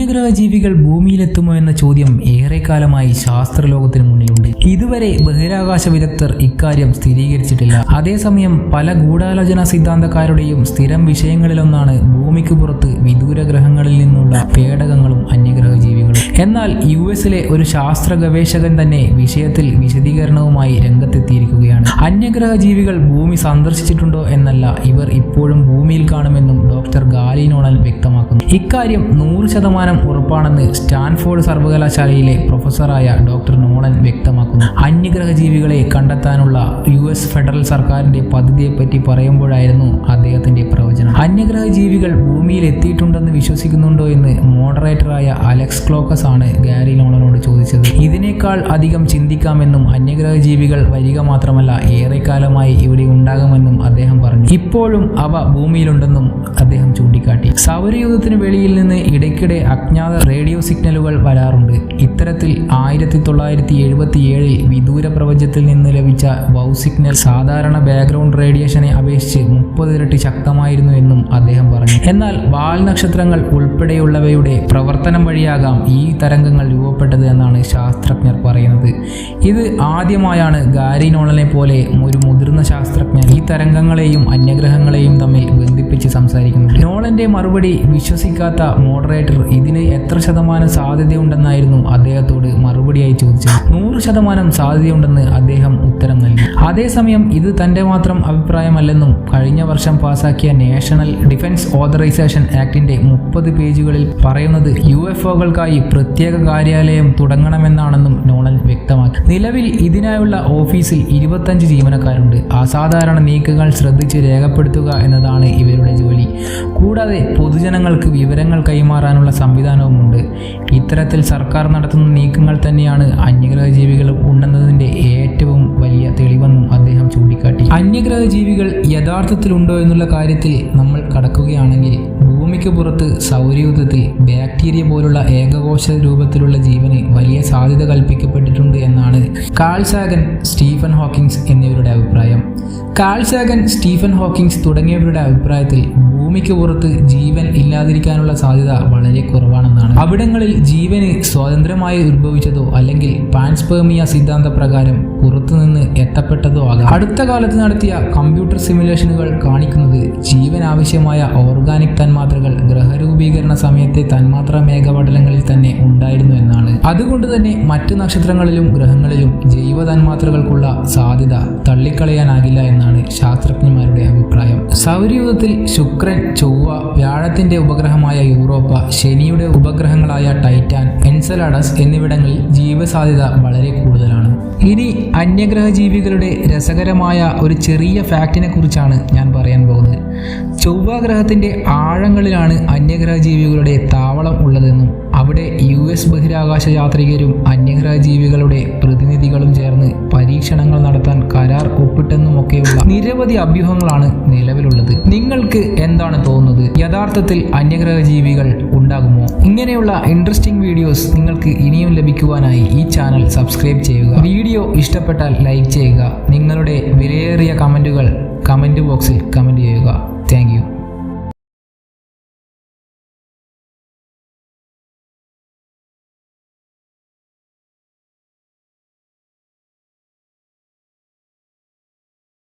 അന്യഗ്രഹ ജീവികൾ ഭൂമിയിലെത്തുമോ എന്ന ചോദ്യം ഏറെക്കാലമായി ശാസ്ത്രലോകത്തിന് മുന്നിലുണ്ട്. ഇതുവരെ ബഹിരാകാശ വിദഗ്ധർ ഇക്കാര്യം സ്ഥിരീകരിച്ചിട്ടില്ല. അതേസമയം പല ഗൂഢാലോചന സിദ്ധാന്തക്കാരുടെയും സ്ഥിരം വിഷയങ്ങളിലൊന്നാണ് ഭൂമിക്ക് പുറത്ത് വിദൂര ഗ്രഹങ്ങളിൽ നിന്നുള്ള പേടകങ്ങളും അന്യഗ്രഹ ജീവികളും. എന്നാൽ യുഎസിലെ ഒരു ശാസ്ത്ര ഗവേഷകൻ തന്നെ വിഷയത്തിൽ വിശദീകരണവുമായി രംഗത്തെത്തിയിരിക്കുകയാണ്. അന്യഗ്രഹ ജീവികൾ ഭൂമി സന്ദർശിച്ചിട്ടുണ്ടോ എന്നല്ല, ഇവർ ഇപ്പോഴും ഭൂമിയിൽ കാണുമെന്നും ഡോക്ടർ ഗാലി നോളൻ വ്യക്തമാക്കുന്നു. ഇക്കാര്യം 100% ഉറപ്പാണെന്ന് സ്റ്റാൻഫോർഡ് സർവകലാശാലയിലെ പ്രൊഫസറായ ഡോക്ടർ നോളൻ വ്യക്തമാക്കുന്നു. അന്യഗ്രഹ ജീവികളെ കണ്ടെത്താനുള്ള യുഎസ് ഫെഡറൽ സർക്കാരിന്റെ പദ്ധതിയെപ്പറ്റി പറയുമ്പോഴായിരുന്നു അദ്ദേഹത്തിന്റെ പ്രവചനം. അന്യഗ്രഹ ജീവികൾ ഭൂമിയിൽ എത്തിയിട്ടുണ്ടെന്ന് വിശ്വസിക്കുന്നുണ്ടോ എന്ന് മോഡറേറ്ററായ അലക്സ് ക്ലോക്കസ് ആണ് ഗാരി നോളനോട് ചോദിച്ചത്. ഇതിനേക്കാൾ അധികം ചിന്തിക്കാമെന്നും അന്യഗ്രഹ ജീവികൾ വരിക മാത്രമല്ല ഏറെക്കാലമായി ഇവിടെ ഉണ്ടാകുമെന്നും അദ്ദേഹം പറഞ്ഞു. ഇപ്പോഴും അവ ഭൂമിയിലുണ്ടെന്നും അദ്ദേഹം ചൂണ്ടിക്കാട്ടി. സൗരയൂഥത്തിന് വെളിയിൽ നിന്ന് ഇടയ്ക്കിടെ അജ്ഞാത റേഡിയോ സിഗ്നലുകൾ വരാറുണ്ട്. ഇത്തരത്തിൽ 1977 വിദൂര പ്രപഞ്ചത്തിൽ നിന്ന് ലഭിച്ച വൗ സിഗ്നൽ സാധാരണ ബാക്ക്ഗ്രൗണ്ട് റേഡിയേഷനെ അപേക്ഷിച്ച് 30 ഇരട്ടി ശക്തമായിരുന്നു എന്നും അദ്ദേഹം പറഞ്ഞു. എന്നാൽ വാൽ നക്ഷത്രങ്ങൾ ഉൾപ്പെടെയുള്ളവയുടെ പ്രവർത്തനം വഴിയാകാം ഈ തരംഗങ്ങൾ രൂപപ്പെട്ടത് എന്നാണ് ശാസ്ത്രജ്ഞർ പറയുന്നത്. ഇത് ആദ്യമായാണ് ഗാരി നോളനെ പോലെ ഒരു മുതിർന്ന ശാസ്ത്രജ്ഞൻ ഈ തരംഗങ്ങളെയും അന്യഗ്രഹങ്ങളെയും തമ്മിൽ ബന്ധിപ്പിച്ച് സംസാരിക്കുന്നത്. നോളന്റെ മറുപടി വിശ്വസിക്കാത്ത മോഡറേറ്റർ ഇതിന് എത്ര ശതമാനം സാധ്യതയുണ്ടെന്നായിരുന്നു അദ്ദേഹത്തോട് മറുപടിയായി ചോദിച്ചത്. 100% സാധ്യതയുണ്ടെന്ന് അദ്ദേഹം ഉത്തരം നൽകി. അതേസമയം ഇത് തന്റെ മാത്രം അഭിപ്രായമല്ലെന്നും കഴിഞ്ഞ വർഷം പാസാക്കിയ നാഷണൽ ഡിഫൻസ് ഓതറൈസേഷൻ ആക്ടിന്റെ 30 പേജുകളിൽ പറയുന്നത് UFOകൾക്കായി പ്രത്യേക കാര്യാലയം തുടങ്ങണമെന്നാണെന്നും നോളൻ വ്യക്തമാക്കി. നിലവിൽ ഇതിനായുള്ള ഓഫീസിൽ 25 ജീവനക്കാരുണ്ട്. അസാധാരണ നീക്കങ്ങൾ ശ്രദ്ധിച്ച് രേഖപ്പെടുത്തുക എന്നതാണ് ഇവരുടെ ജോലി. കൂടാതെ പൊതുജനങ്ങൾക്ക് വിവരങ്ങൾ കൈമാറാനുള്ള സംവിധാനവുമുണ്ട്. ഇത്തരത്തിൽ സർക്കാർ നടത്തുന്ന നീക്കങ്ങൾ തന്നെയാണ് അന്യഗ്രഹ ജീവികൾ ഉണ്ടെന്നതിന്റെ ഏറ്റവും വലിയ തെളിവെന്നും അദ്ദേഹം ചൂണ്ടിക്കാട്ടി. അന്യഗ്രഹ ജീവികൾ യഥാർത്ഥത്തിലുണ്ടോ എന്നുള്ള കാര്യത്തിൽ നമ്മൾ കടക്കുകയാണെങ്കിൽ ഭൂമിക്ക് പുറത്ത് സൗരയൂഥത്തിൽ ബാക്ടീരിയ പോലുള്ള ഏകകോശ രൂപത്തിലുള്ള ജീവന് വലിയ സാധ്യത കൽപ്പിക്കപ്പെട്ടിട്ടുണ്ട് എന്നാണ് കാൾ സാഗൻ, സ്റ്റീഫൻ ഹോക്കിൻസ് എന്നിവരുടെ അഭിപ്രായം. കാൾ സാഗൻ, സ്റ്റീഫൻ ഹോക്കിൻസ് തുടങ്ങിയവരുടെ അഭിപ്രായത്തിൽ ഭൂമിക്ക് പുറത്ത് ജീവൻ ഇല്ലാതിരിക്കാനുള്ള സാധ്യത വളരെ കുറവാണെന്നാണ്. അവിടങ്ങളിൽ ജീവന് സ്വതന്ത്രമായി ഉത്ഭവിച്ചതോ അല്ലെങ്കിൽ പാൻസ്പെർമിയ സിദ്ധാന്ത പ്രകാരം പുറത്തുനിന്ന് എത്തപ്പെട്ടതോ ആകാം. അടുത്ത കാലത്ത് നടത്തിയ കമ്പ്യൂട്ടർ സിമുലേഷനുകൾ കാണിക്കുന്നത് ജീവൻ ആവശ്യമായ ഓർഗാനിക് തന്മാത്രകൾ ഗ്രഹരൂപീകരണ സമയത്തെ തന്മാത്രാ മേഘപടലങ്ങളിൽ തന്നെ ഉണ്ടായിരുന്നു എന്നാണ്. അതുകൊണ്ട് തന്നെ മറ്റു നക്ഷത്രങ്ങളിലും ഗ്രഹങ്ങളിലും ജൈവ തന്മാത്രകൾക്കുള്ള സാധ്യത തള്ളിക്കളയാനാകില്ല എന്നാണ് ശാസ്ത്രജ്ഞന്മാരുടെ അഭിപ്രായം. സൗരയൂഥത്തിൽ ശുക്രൻ, ചൊവ്വ, വ്യാഴത്തിന്റെ ഉപഗ്രഹമായ യൂറോപ്പ, ശനിയുടെ ഉപഗ്രഹങ്ങളായ ടൈറ്റാൻ, എൻസെലാഡസ് എന്നിവിടങ്ങളിൽ ജീവസാധ്യത വളരെ കൂടുതലാണ്. ഇനി അന്യഗ്രഹ ജീവികളുടെ രസകരമായ ഒരു ചെറിയ ഫാക്റ്റിനെ കുറിച്ചാണ് ഞാൻ പറയാൻ പോകുന്നത്. ചൊവ്വ ഗ്രഹത്തിന്റെ ആഴങ്ങളിലാണ് അന്യഗ്രഹ ജീവികളുടെ താവളം ഉള്ളതെന്നും അവിടെ US ബഹിരാകാശ യാത്രികരും അന്യഗ്രഹ ജീവികളുടെ പ്രതിനിധികളും ചേർന്ന് പരീക്ഷണങ്ങൾ നടത്താൻ കരാർ ഒപ്പിട്ടെന്നുമൊക്കെയുള്ള നിരവധി അഭ്യൂഹങ്ങളാണ് നിലവിലുള്ളത്. നിങ്ങൾക്ക് എന്താണ് തോന്നുന്നത്? യഥാർത്ഥത്തിൽ അന്യഗ്രഹ ജീവികൾ ഉണ്ടാകുമോ? ഇങ്ങനെയുള്ള ഇൻട്രസ്റ്റിംഗ് വീഡിയോസ് നിങ്ങൾക്ക് ഇനിയും ലഭിക്കുവാനായി ഈ ചാനൽ സബ്സ്ക്രൈബ് ചെയ്യുക. വീഡിയോ ഇഷ്ടപ്പെട്ടാൽ ലൈക്ക് ചെയ്യുക. നിങ്ങളുടെ വിലയേറിയ കമന്റുകൾ കമന്റ് ബോക്സിൽ കമന്റ് ചെയ്യുക. Thank you.